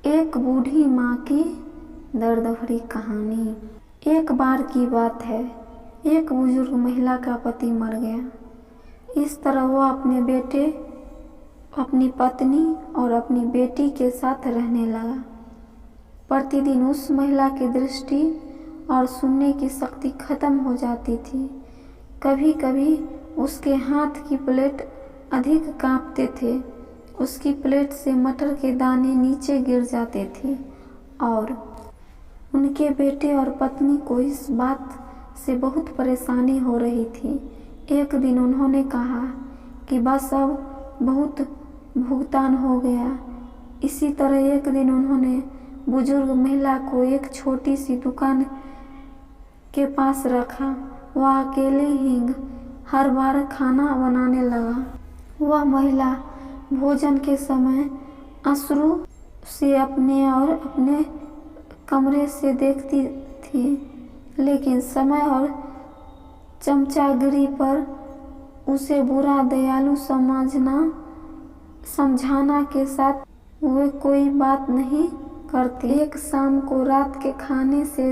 एक बूढ़ी माँ की दर्द भरी कहानी। एक बार की बात है, एक बुजुर्ग महिला का पति मर गया। इस तरह वह अपने बेटे, अपनी पत्नी और अपनी बेटी के साथ रहने लगा। प्रतिदिन उस महिला की दृष्टि और सुनने की शक्ति खत्म हो जाती थी। कभी कभी उसके हाथ की प्लेट अधिक कांपते थे। उसकी प्लेट से मटर के दाने नीचे गिर जाते थे और उनके बेटे और पत्नी को इस बात से बहुत परेशानी हो रही थी। एक दिन उन्होंने कहा कि बस अब बहुत भुगतान हो गया। इसी तरह एक दिन उन्होंने बुजुर्ग महिला को एक छोटी सी दुकान के पास रखा। वह अकेले ही हर बार खाना बनाने लगा। वह महिला भोजन के समय अश्रु से अपने और अपने कमरे से देखती थी, लेकिन समय और चमचागिरी पर उसे बुरा दयालु समझाना के साथ वे कोई बात नहीं करती। एक शाम को रात के खाने से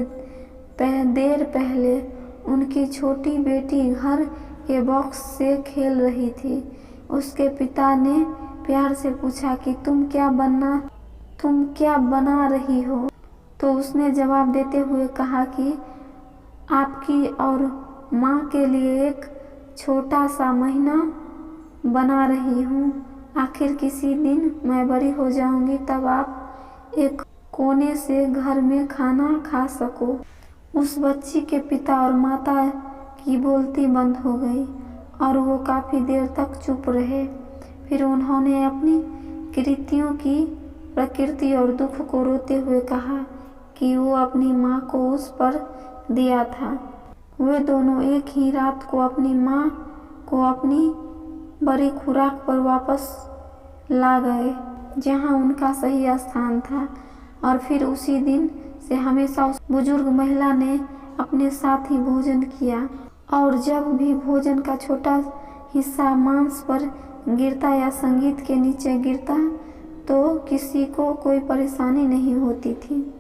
देर पहले उनकी छोटी बेटी घर के बॉक्स से खेल रही थी। उसके पिता ने प्यार से पूछा कि तुम क्या बना रही हो? तो उसने जवाब देते हुए कहा कि आपकी और माँ के लिए एक छोटा सा महीना बना रही हूँ। आखिर किसी दिन मैं बड़ी हो जाऊंगी, तब आप एक कोने से घर में खाना खा सको। उस बच्ची के पिता और माता की बोलती बंद हो गई और वो काफ़ी देर तक चुप रहे। फिर उन्होंने अपनी कृतियों की प्रकृति और दुख को रोते हुए कहा कि वो अपनी माँ को उस पर दिया था। वे दोनों एक ही रात को अपनी माँ को अपनी बड़ी खुराक पर वापस ला गए, जहाँ उनका सही स्थान था। और फिर उसी दिन से हमेशा उस बुजुर्ग महिला ने अपने साथ ही भोजन किया, और जब भी भोजन का छोटा हिस्सा मांस पर गिरता या संगीत के नीचे गिरता तो किसी को कोई परेशानी नहीं होती थी।